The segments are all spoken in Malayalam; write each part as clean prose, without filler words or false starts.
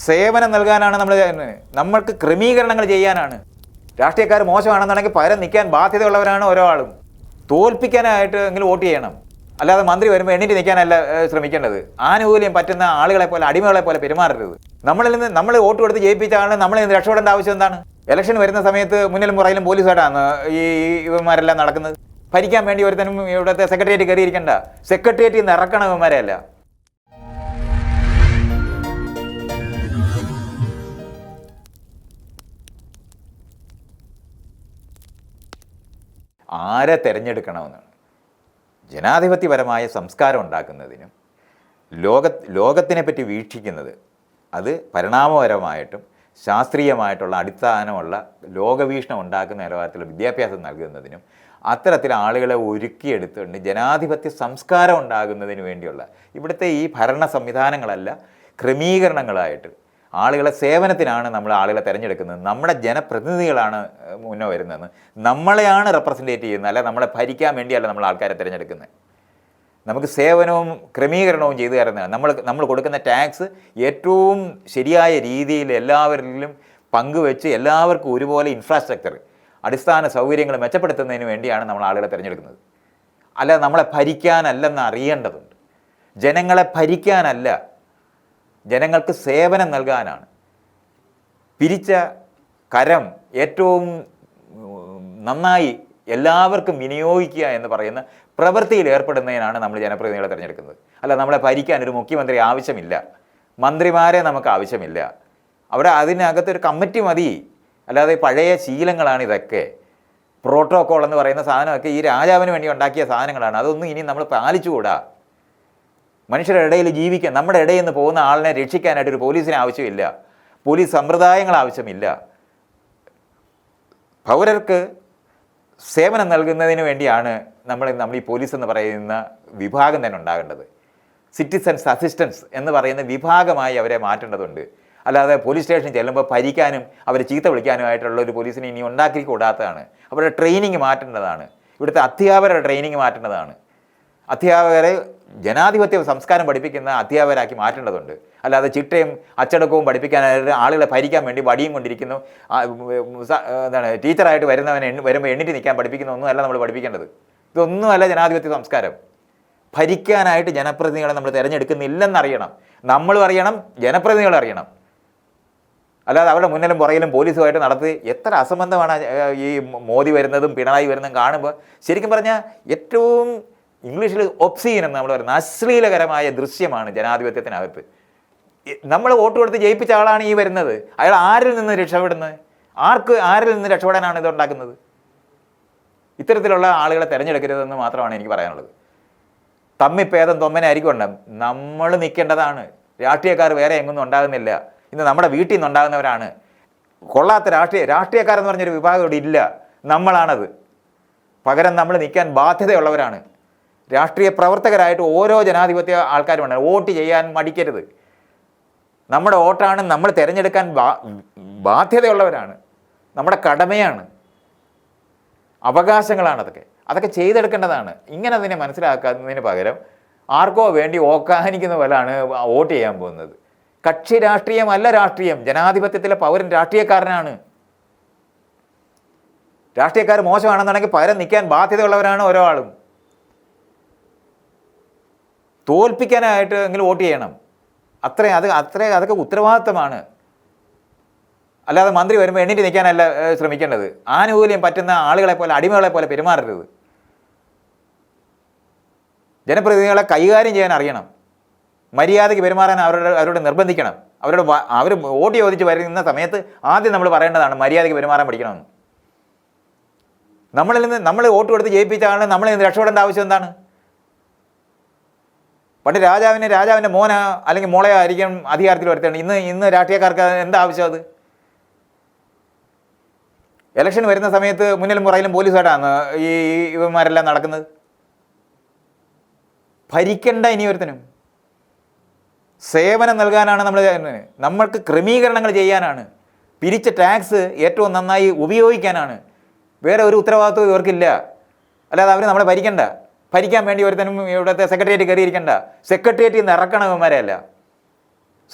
സേവനം നൽകാനാണ് നമ്മൾക്ക് ക്രമീകരണങ്ങൾ ചെയ്യാനാണ്. രാഷ്ട്രീയക്കാർ മോശമാണെന്നുണ്ടെങ്കിൽ പകരം നിൽക്കാൻ ബാധ്യതയുള്ളവരാണ് ഓരോ ആളും. തോൽപ്പിക്കാനായിട്ട് എങ്കിലും വോട്ട് ചെയ്യണം. അല്ലാതെ മന്ത്രി വരുമ്പോൾ എണ്ണീറ്റ് നിൽക്കാനല്ല ശ്രമിക്കേണ്ടത്. ആനുകൂല്യം പറ്റുന്ന ആളുകളെ പോലെ, അടിമകളെ പോലെ പെരുമാറരുത്. നമ്മൾ വോട്ട് കൊടുത്ത് ജയിപ്പിച്ച ആളെ നമ്മളെ രക്ഷപ്പെടേണ്ട ആവശ്യം എന്താണ്? ഇലക്ഷൻ വരുന്ന സമയത്ത് മുന്നിലും പുറയിലും പോലീസുകാരാണ് ഈ ഇവന്മാരെല്ലാം നടക്കുന്നത്. ഭരിക്കാൻ വേണ്ടി ഒരുത്തനും ഇവിടുത്തെ സെക്രട്ടേറിയറ്റ് കയറിയിരിക്കേണ്ട, സെക്രട്ടേറിയറ്റിൽ നിന്ന് ഇറക്കണം ഇവന്മാരെയല്ല. ആരെ തിരഞ്ഞെടുക്കണമെന്നാണ്. ജനാധിപത്യപരമായ സംസ്കാരം ഉണ്ടാക്കുന്നതിനും ലോകത്തിനെ പറ്റി വീക്ഷിക്കുന്നത്, അത് പരിണാമപരമായിട്ടും ശാസ്ത്രീയമായിട്ടുള്ള അടിസ്ഥാനമുള്ള ലോകവീക്ഷണം ഉണ്ടാക്കുന്ന നിലവാരത്തിലുള്ള വിദ്യാഭ്യാസം നൽകുന്നതിനും അത്തരത്തിൽ ആളുകളെ ഒരുക്കിയെടുത്തുകൊണ്ട് ജനാധിപത്യ സംസ്കാരം ഉണ്ടാകുന്നതിന് വേണ്ടിയുള്ള ഇവിടുത്തെ ഈ ഭരണ സംവിധാനങ്ങളല്ല ക്രമീകരണങ്ങളായിട്ട് ആളുകളെ സേവനത്തിനാണ് നമ്മൾ ആളുകളെ തിരഞ്ഞെടുക്കുന്നത്. നമ്മുടെ ജനപ്രതിനിധികളാണ് മുന്നേ വരുന്നതെന്ന്, നമ്മളെയാണ് റെപ്രസെൻറ്റേറ്റ് ചെയ്യുന്നത്, അല്ല നമ്മളെ ഭരിക്കാൻ വേണ്ടിയല്ല നമ്മൾ ആൾക്കാരെ തിരഞ്ഞെടുക്കുന്നത്. നമുക്ക് സേവനവും ക്രമീകരണവും ചെയ്തു തരുന്നതാണ്. നമ്മൾ കൊടുക്കുന്ന ടാക്സ് ഏറ്റവും ശരിയായ രീതിയിൽ എല്ലാവരിലും പങ്കുവെച്ച് എല്ലാവർക്കും ഒരുപോലെ ഇൻഫ്രാസ്ട്രക്ചർ, അടിസ്ഥാന സൗകര്യങ്ങൾ മെച്ചപ്പെടുത്തുന്നതിന് വേണ്ടിയാണ് നമ്മൾ ആളുകളെ തിരഞ്ഞെടുക്കുന്നത്. അല്ല നമ്മളെ ഭരിക്കാനല്ലെന്ന് അറിയേണ്ടതുണ്ട്. ജനങ്ങളെ ഭരിക്കാനല്ല, ജനങ്ങൾക്ക് സേവനം നൽകാനാണ്. പിരിച്ച കരം ഏറ്റവും നന്നായി എല്ലാവർക്കും വിനിയോഗിക്കുക എന്ന് പറയുന്ന പ്രവൃത്തിയിൽ ഏർപ്പെടുന്നതിനാണ് നമ്മൾ ജനപ്രതിനിധികളെ തിരഞ്ഞെടുക്കുന്നത്. അല്ല നമ്മളെ ഭരിക്കാൻ ഒരു മുഖ്യമന്ത്രി ആവശ്യമില്ല, മന്ത്രിമാരെ നമുക്ക് ആവശ്യമില്ല. അവിടെ അതിനകത്തൊരു കമ്മിറ്റി മതി. അല്ലാതെ പഴയ ശീലങ്ങളാണ് ഇതൊക്കെ. പ്രോട്ടോക്കോൾ എന്ന് പറയുന്ന സാധനമൊക്കെ ഈ രാജാവിന് വേണ്ടി ഉണ്ടാക്കിയ സാധനങ്ങളാണ്. അതൊന്നും ഇനി നമ്മൾ പാലിച്ചുകൂടാ. മനുഷ്യരുടെ ഇടയിൽ ജീവിക്കാൻ, നമ്മുടെ ഇടയിൽ നിന്ന് പോകുന്ന ആളിനെ രക്ഷിക്കാനായിട്ട് ഒരു പോലീസിന് ആവശ്യമില്ല, പോലീസ് സമ്പ്രദായങ്ങൾ ആവശ്യമില്ല. പൗരർക്ക് സേവനം നൽകുന്നതിന് വേണ്ടിയാണ് നമ്മൾ ഈ പോലീസ് എന്ന് പറയുന്ന വിഭാഗം തന്നെ ഉണ്ടാകേണ്ടത്. സിറ്റിസൺസ് അസിസ്റ്റൻസ് എന്ന് പറയുന്ന വിഭാഗമായി അവരെ മാറ്റേണ്ടതുണ്ട്. അല്ലാതെ പോലീസ് സ്റ്റേഷനിൽ ചെല്ലുമ്പോൾ ഭരിക്കാനും അവരെ ചീത്ത വിളിക്കാനുമായിട്ടുള്ള ഒരു പോലീസിനെ ഇനി ഉണ്ടാക്കി കൂടാത്തതാണ്. അവരുടെ ട്രെയിനിങ് മാറ്റേണ്ടതാണ്. ഇവിടുത്തെ അധ്യാപകരുടെ ട്രെയിനിങ് മാറ്റേണ്ടതാണ്. അധ്യാപകരെ ജനാധിപത്യ സംസ്കാരം പഠിപ്പിക്കുന്ന അധ്യാപകരാക്കി മാറ്റേണ്ടതുണ്ട്. അല്ലാതെ ചിട്ടയും അച്ചടക്കവും പഠിപ്പിക്കാനായിട്ട് ആളുകളെ ഭരിക്കാൻ വേണ്ടി വടിയും കൊണ്ടിരിക്കുന്നു, ടീച്ചറായിട്ട് വരുമ്പോൾ എണ്ണിട്ട് നിൽക്കാൻ പഠിപ്പിക്കുന്ന ഒന്നുമല്ല നമ്മൾ പഠിപ്പിക്കേണ്ടത്. ഇതൊന്നുമല്ല ജനാധിപത്യ സംസ്കാരം. ഭരിക്കാനായിട്ട് ജനപ്രതിനിധികളെ നമ്മൾ തിരഞ്ഞെടുക്കുന്നില്ലെന്നറിയണം. നമ്മളും അറിയണം, ജനപ്രതിനിധികളും അറിയണം. അല്ലാതെ അവരുടെ മുന്നിലും പുറയിലും പോലീസുമായിട്ട് നടത്തി എത്ര അസംബന്ധമാണ് ഈ മോദി വരുന്നതും പിണറായി വരുന്നതും കാണുമ്പോൾ. ശരിക്കും പറഞ്ഞാൽ ഏറ്റവും ഇംഗ്ലീഷിൽ ഒബ്സീൻ എന്ന് നമ്മൾ പറയുന്നത് അശ്ലീലകരമായ ദൃശ്യമാണ് ജനാധിപത്യത്തിനകത്ത്. നമ്മൾ വോട്ട് കൊടുത്ത് ജയിപ്പിച്ച ആളാണ് ഈ വരുന്നത്. അയാൾ ആരിൽ നിന്ന് രക്ഷപ്പെടുന്നത്? ആരിൽ നിന്ന് രക്ഷപ്പെടാനാണ് ഇത് ഉണ്ടാക്കുന്നത്? ഇത്തരത്തിലുള്ള ആളുകളെ തിരഞ്ഞെടുക്കരുതെന്ന് മാത്രമാണ് എനിക്ക് പറയാനുള്ളത്. തമ്മിപ്പേദം തൊമ്മനെ ആയിരിക്കും. നമ്മൾ നിൽക്കേണ്ടതാണ്. രാഷ്ട്രീയക്കാർ വേറെ എങ്ങൊന്നും ഉണ്ടാകുന്നില്ല. ഇന്ന് നമ്മുടെ വീട്ടിൽ നിന്നുണ്ടാകുന്നവരാണ്. കൊള്ളാത്ത രാഷ്ട്രീയക്കാരെന്ന് പറഞ്ഞൊരു വിഭാഗം ഇവിടെ ഇല്ല. നമ്മളാണത്. പകരം നമ്മൾ നിൽക്കാൻ ബാധ്യതയുള്ളവരാണ്. രാഷ്ട്രീയ പ്രവർത്തകരായിട്ട് ഓരോ ജനാധിപത്യ ആൾക്കാരുമാണ്. വോട്ട് ചെയ്യാൻ മടിക്കരുത്. നമ്മുടെ വോട്ടാണ് നമ്മൾ തിരഞ്ഞെടുക്കാൻ ബാധ്യതയുള്ളവരാണ്. നമ്മുടെ കടമയാണ്, അവകാശങ്ങളാണ് അതൊക്കെ ചെയ്തെടുക്കേണ്ടതാണ്. ഇങ്ങനെ അതിനെ മനസ്സിലാക്കുന്നതിന് പകരം ആർക്കോ വേണ്ടി ഓക്കാനിക്കുന്ന പോലെയാണ് വോട്ട് ചെയ്യാൻ പോകുന്നത്. കക്ഷി രാഷ്ട്രീയമല്ല രാഷ്ട്രീയം. ജനാധിപത്യത്തിലെ പൗരൻ രാഷ്ട്രീയക്കാരനാണ്. രാഷ്ട്രീയക്കാർ മോശമാണെന്നുണ്ടെങ്കിൽ പകരം നിൽക്കാൻ ബാധ്യതയുള്ളവരാണ് ഓരോ ആളും. തോൽപ്പിക്കാനായിട്ട് എങ്കിലും വോട്ട് ചെയ്യണം. അതൊക്കെ ഉത്തരവാദിത്തമാണ്. അല്ലാതെ മന്ത്രി വരുമ്പോൾ എണ്ണീറ്റ് നിൽക്കാനല്ല ശ്രമിക്കേണ്ടത്. ആനുകൂല്യം പറ്റുന്ന ആളുകളെ പോലെ, അടിമകളെ പോലെ പെരുമാറരുത്. ജനപ്രതിനിധികളെ കൈകാര്യം ചെയ്യാൻ അറിയണം. മര്യാദയ്ക്ക് പെരുമാറാൻ അവരോട് നിർബന്ധിക്കണം. അവർ വോട്ട് ചോദിച്ച് വരുന്ന സമയത്ത് ആദ്യം നമ്മൾ പറയേണ്ടതാണ് മര്യാദയ്ക്ക് പെരുമാറാൻ പഠിക്കണമെന്ന്. നമ്മൾ വോട്ട് കൊടുത്ത് ജയിപ്പിച്ച ആളെ നമ്മളെ രക്ഷപ്പെടേണ്ട ആവശ്യം എന്താണ്? പണ്ട് രാജാവിൻ്റെ മോന അല്ലെങ്കിൽ മോളെ ആയിരിക്കും അധികാരത്തിൽ വരുത്തേണ്ടത്. ഇന്ന് രാഷ്ട്രീയക്കാർക്ക് എന്താ ആവശ്യം? അത് ഇലക്ഷൻ വരുന്ന സമയത്ത് മുന്നിലും പുറയിലും പോലീസുകാരാണ് ഈ ഇവന്മാരെല്ലാം നടക്കുന്നത്. ഭരിക്കേണ്ട ഇനി ഒരുത്തനും. സേവനം നൽകാനാണ് നമ്മൾക്ക് ക്രമീകരണങ്ങൾ ചെയ്യാനാണ്. പിരിച്ച ടാക്സ് ഏറ്റവും നന്നായി ഉപയോഗിക്കാനാണ്. വേറെ ഒരു ഉത്തരവാദിത്വം ഇവർക്കില്ല. അല്ലാതെ അവർ നമ്മളെ ഭരിക്കാൻ വേണ്ടി ഒരുത്തനും ഇവിടുത്തെ സെക്രട്ടേറിയറ്റ് കയറിയിരിക്കേണ്ട, സെക്രട്ടേറിയറ്റിൽ നിന്ന് ഇറക്കണം ഇവന്മാരെയല്ല.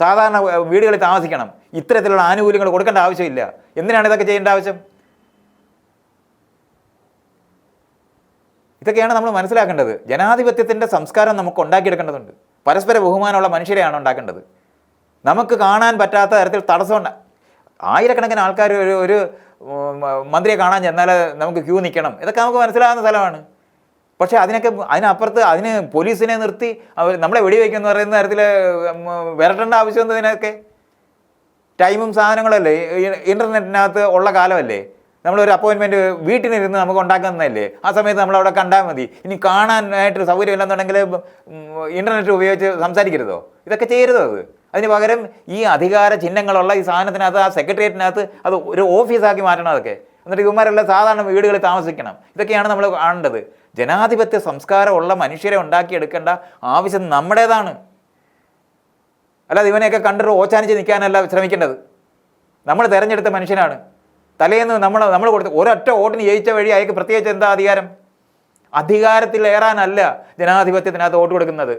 സാധാരണ വീടുകളിൽ താമസിക്കണം. ഇത്തരത്തിലുള്ള ആനുകൂല്യങ്ങൾ കൊടുക്കേണ്ട ആവശ്യമില്ല. എന്തിനാണ് ഇതൊക്കെ ചെയ്യേണ്ട ആവശ്യം? ഇതൊക്കെയാണ് നമ്മൾ മനസ്സിലാക്കേണ്ടത്. ജനാധിപത്യത്തിൻ്റെ സംസ്കാരം നമുക്ക് ഉണ്ടാക്കിയെടുക്കേണ്ടതുണ്ട്. പരസ്പര ബഹുമാനമുള്ള മനുഷ്യരെയാണ് ഉണ്ടാക്കേണ്ടത്. നമുക്ക് കാണാൻ പറ്റാത്ത തരത്തിൽ തടസ്സമുണ്ട്. ആയിരക്കണക്കിന് ആൾക്കാർ ഒരു മന്ത്രിയെ കാണാൻ ചെന്നാൽ നമുക്ക് ക്യൂ നിൽക്കണം, ഇതൊക്കെ നമുക്ക് മനസ്സിലാകുന്ന സ്ഥലമാണ്. പക്ഷേ അതിനപ്പുറത്ത് അതിന് പോലീസിനെ നിർത്തി നമ്മളെ വെടിവെക്കുമെന്ന് പറയുന്ന തരത്തിൽ വരട്ടേണ്ട ആവശ്യം ഇതിനൊക്കെ ടൈമും സാധനങ്ങളല്ലേ, ഇൻ്റർനെറ്റിനകത്ത് ഉള്ള കാലമല്ലേ. നമ്മളൊരു അപ്പോയിൻമെൻറ്റ് വീട്ടിലിരുന്ന് നമുക്ക് ഉണ്ടാക്കുന്നതല്ലേ, ആ സമയത്ത് നമ്മളവിടെ കണ്ടാൽ മതി. ഇനി കാണാനായിട്ട് സൗകര്യമില്ലെന്നുണ്ടെങ്കിൽ ഇൻ്റർനെറ്റ് ഉപയോഗിച്ച് സംസാരിക്കരുതോ? ഇതൊക്കെ ചെയ്യരുതോ? അതിന് പകരം ഈ അധികാര ചിഹ്നങ്ങളുള്ള ഈ സാധനത്തിനകത്ത്, ആ സെക്രട്ടേറിയറ്റിനകത്ത് അത് ഒരു ഓഫീസാക്കി മാറ്റണം. അതൊക്കെ എന്നിട്ട് ഇവന്മാരെല്ലാം സാധാരണ വീടുകളിൽ താമസിക്കണം. ഇതൊക്കെയാണ് നമ്മൾ കാണേണ്ടത്. ജനാധിപത്യ സംസ്കാരമുള്ള മനുഷ്യരെ ഉണ്ടാക്കിയെടുക്കേണ്ട ആവശ്യം നമ്മുടേതാണ്. അല്ലാതെ ഇവനെയൊക്കെ കണ്ടിട്ട് ഓച്ചാനിച്ച് നിൽക്കാനല്ല ശ്രമിക്കേണ്ടത്. നമ്മൾ തിരഞ്ഞെടുത്ത മനുഷ്യനാണ്. തലേന്ന് നമ്മൾ കൊടുത്ത ഒരൊറ്റ വോട്ടിന് ജയിച്ച വഴി അയാൾക്ക് പ്രത്യേകിച്ച് എന്താ അധികാരം? അധികാരത്തിൽ ഏറാനല്ല ജനാധിപത്യത്തിനകത്ത് വോട്ട് കൊടുക്കുന്നത്.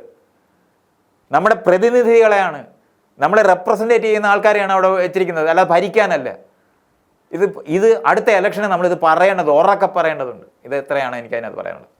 നമ്മുടെ പ്രതിനിധികളെയാണ്, നമ്മളെ റെപ്രസെൻറ്റേറ്റ് ചെയ്യുന്ന ആൾക്കാരെയാണ് അവിടെ വെച്ചിരിക്കുന്നത്, അല്ലാതെ ഭരിക്കാനല്ല. ഇത് അടുത്ത ഇലക്ഷന് നമ്മളിത് പറയേണ്ടത്, ഉറക്കെ പറയേണ്ടതുണ്ട്. ഇത് എത്രയാണ് എനിക്ക് അതിനകത്ത് പറയാനുള്ളത്.